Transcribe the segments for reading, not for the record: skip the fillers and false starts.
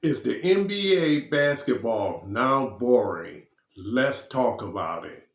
Is the NBA basketball now boring? Let's talk about it.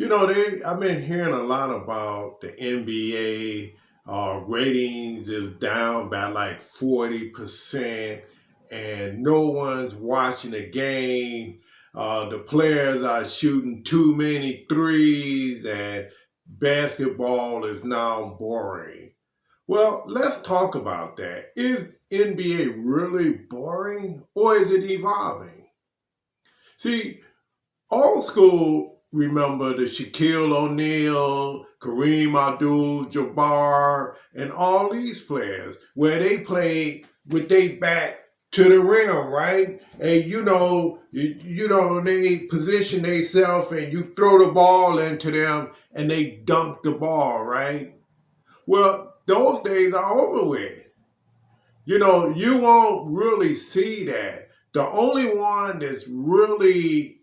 I've been hearing a lot about the NBA. Ratings is down by like 40%, and no one's watching the game. The players are shooting too many threes, and basketball is now boring. Well, let's talk about that. Is NBA really boring or is it evolving? See, old school remember the Shaquille O'Neal, Kareem Abdul-Jabbar, and all these players where they played with their back to the rim, right? And they position themselves and you throw the ball into them and they dunk the ball, right? Well, those days are over with. You won't really see that. The only one that's really,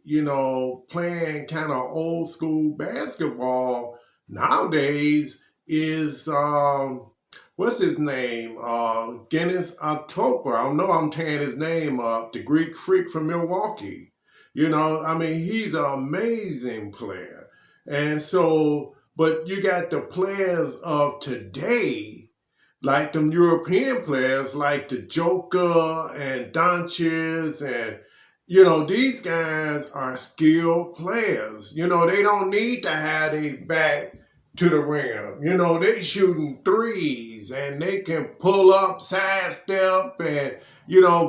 playing kind of old school basketball nowadays is what's his name? Guinness October. I know I'm tearing his name up. The Greek freak from Milwaukee. He's an amazing player. And so, but you got the players of today like them European players, like the Joker and Doncic, and these guys are skilled players. They don't need to have their back to the rim. They shooting threes and they can pull up, sidestep, and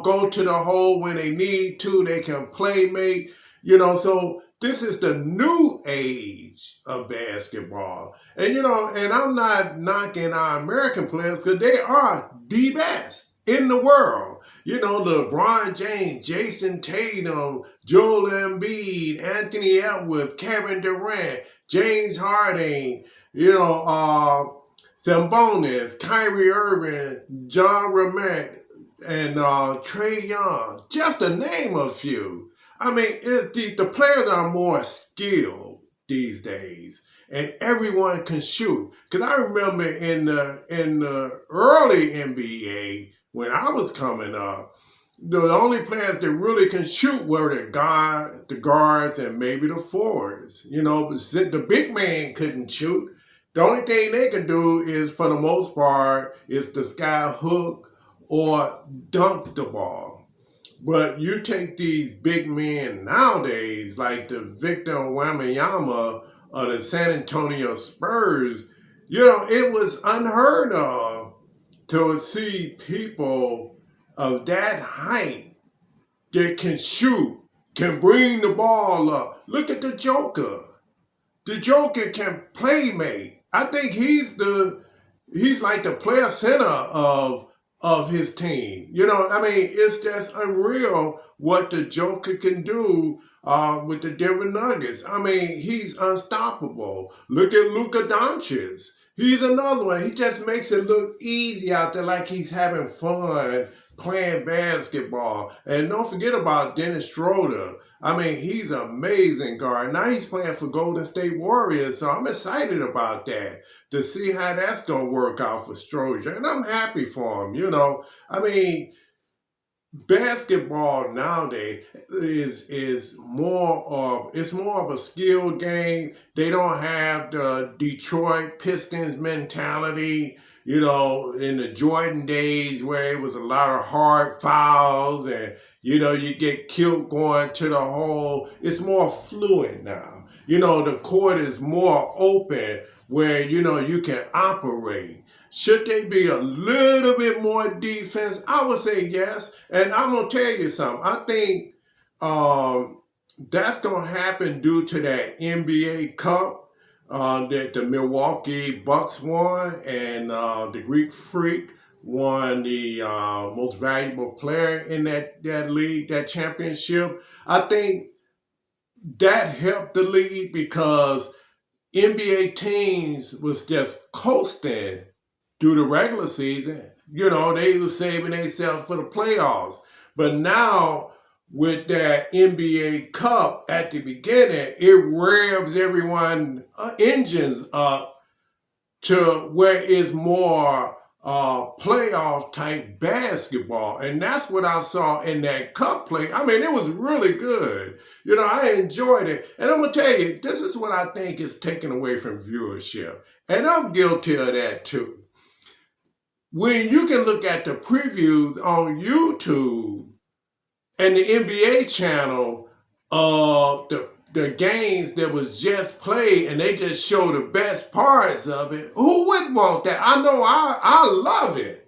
go to the hole when they need to. They can play make. So this is the new age of basketball. And I'm not knocking our American players because they are the best in the world. LeBron James, Jason Tatum, Joel Embiid, Anthony Edwards, Kevin Durant, James Harden, Sabonis, Kyrie Irving, John Morant, and Trey Young, just to name a few. The players are more skilled these days, and everyone can shoot. Because I remember in the early NBA when I was coming up, the only players that really can shoot were the guards, and maybe the forwards. But the big man couldn't shoot. The only thing they can do is, for the most part, is the sky hook or dunk the ball. But you take these big men nowadays, like the Victor Wembanyama of the San Antonio Spurs, it was unheard of to see people of that height that can shoot, can bring the ball up. Look at the Joker. The Joker can play make. I think he's like the player center of his team. It's just unreal what the Joker can do with the Denver Nuggets. He's unstoppable. Look at Luka Doncic. He's another one. He just makes it look easy out there, like he's having fun playing basketball. And don't forget about Dennis Schroeder. He's an amazing guard. Now he's playing for Golden State Warriors, so I'm excited about that to see how that's going to work out for Strozier. And I'm happy for him, Basketball nowadays is more of a skill game. They don't have the Detroit Pistons mentality, in the Jordan days where it was a lot of hard fouls and you get killed going to the hole. It's more fluid now. The court is more open where you can operate. Should they be a little bit more defense? I would say yes. And I'm going to tell you something. I think that's going to happen due to that NBA Cup that the Milwaukee Bucks won, and the Greek Freak won the most valuable player in that league, that championship. I think that helped the league because NBA teams was just coasting through the regular season. They were saving themselves for the playoffs. But now, with that NBA Cup at the beginning, it revs everyone engines up to where it's more playoff type basketball. And that's what I saw in that cup play. I mean, it was really good. I enjoyed it. And I'm going to tell you, this is what I think is taken away from viewership. And I'm guilty of that too. When you can look at the previews on YouTube and the NBA channel of the games that was just played, and they just show the best parts of it, who wouldn't want that? I know I love it.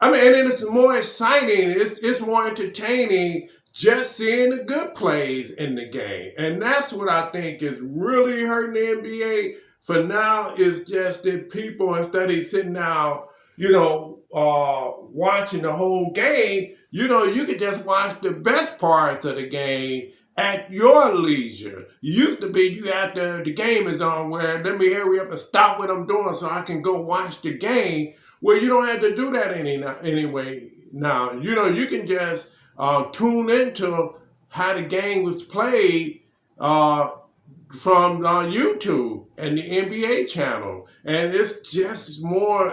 I mean, and it's more exciting. It's more entertaining just seeing the good plays in the game. And that's what I think is really hurting the NBA for now, is just that people, instead of sitting down, watching the whole game, you could just watch the best parts of the game at your leisure. It used to be you had the game is on, where let me hurry up and stop what I'm doing so I can go watch the game. Well, you don't have to do that anyway now. You can just tune into how the game was played from YouTube and the NBA channel. And it's just more,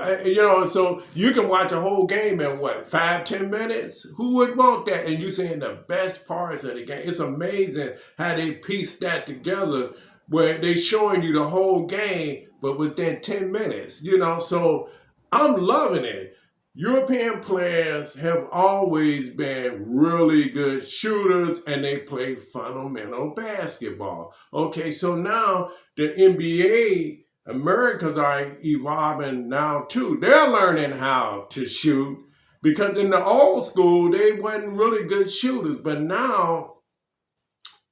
so you can watch a whole game in 5-10 minutes? Who would want that? And you're seeing the best parts of the game. It's amazing how they piece that together, where they showing you the whole game, but within 10 minutes, so I'm loving it. European players have always been really good shooters, and they play fundamental basketball. Okay, so now the NBA, Americans are evolving now too. They're learning how to shoot, because in the old school, they wasn't really good shooters. But now,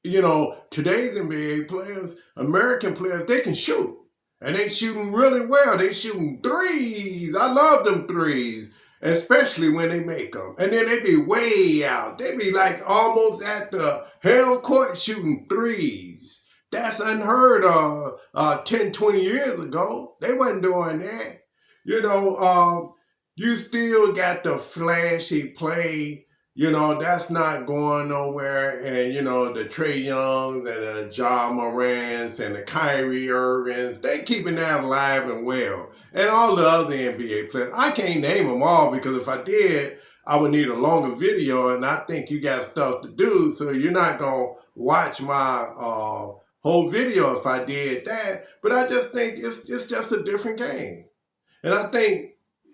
today's NBA players, American players, they can shoot. And they shooting really well. They shooting threes. I love them threes, especially when they make them. And then they be way out. They be like almost at the hell court shooting threes. That's unheard of 10, 20 years ago. They wasn't doing that. You still got the flashy play. That's not going nowhere. And, the Trae Youngs and the Ja Morants and the Kyrie Irvings, they keeping that alive and well. And all the other NBA players. I can't name them all, because if I did, I would need a longer video, and I think you got stuff to do, so you're not going to watch my whole video if I did that. But I just think it's just a different game. And I think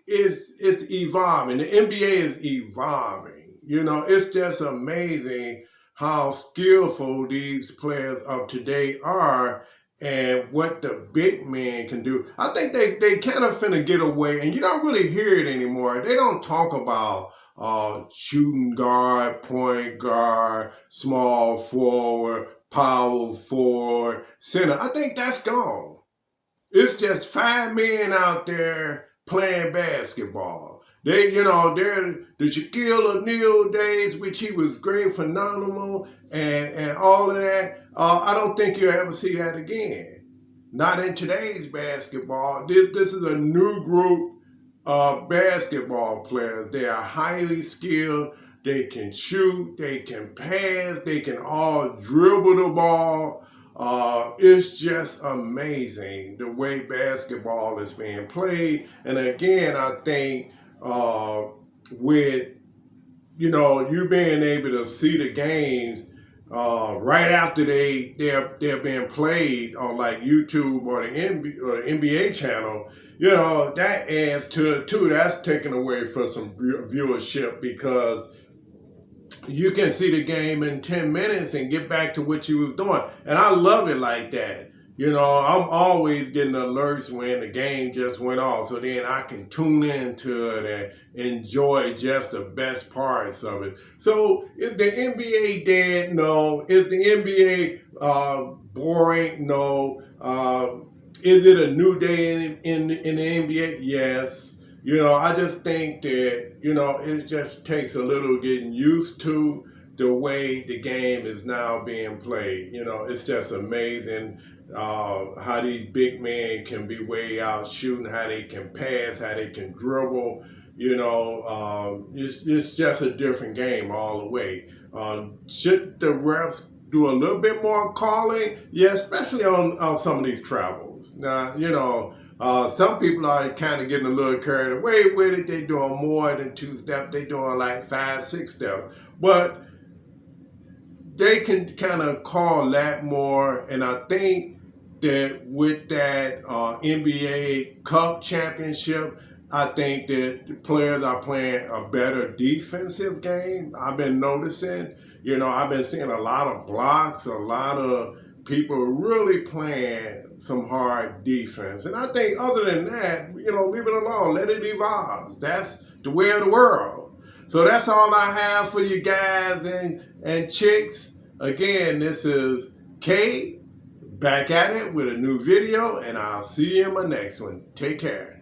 it's evolving. The NBA is evolving. It's just amazing how skillful these players of today are, and what the big men can do. I think they kind of finna get away, and you don't really hear it anymore. They don't talk about shooting guard, point guard, small forward, power forward, center. I think that's gone. It's just 5 men out there playing basketball. They're the Shaquille O'Neal days, which he was great, phenomenal, and all of that. I don't think you'll ever see that again. Not in today's basketball. This is a new group of basketball players. They are highly skilled. They can shoot. They can pass. They can all dribble the ball. It's just amazing the way basketball is being played. And again, I think with you being able to see the games right after they're being played on like YouTube or the NBA channel, that adds to it too. That's taken away for some viewership, because you can see the game in 10 minutes and get back to what you was doing. And I love it like that. I'm always getting alerts when the game just went off, so then I can tune into it and enjoy just the best parts of it. So is the NBA dead? No. Is the NBA boring? No. Is it a new day in the NBA? Yes. I just think that, it just takes a little getting used to the way the game is now being played. It's just amazing how these big men can be way out shooting, how they can pass, how they can dribble. It's just a different game all the way. Should the refs do a little bit more calling? Yeah, especially on some of these travels. Now, Some people are kind of getting a little carried away with it. They doing more than 2 steps. They doing like 5, 6 steps. But they can kind of call that more. And I think that with that NBA Cup championship, I think that the players are playing a better defensive game. I've been noticing, I've been seeing a lot of blocks, a lot of people really playing some hard defense. And I think other than that, leave it alone. Let it evolve. That's the way of the world. So that's all I have for you guys and chicks. Again, this is Kay back at it with a new video, and I'll see you in my next one. Take care.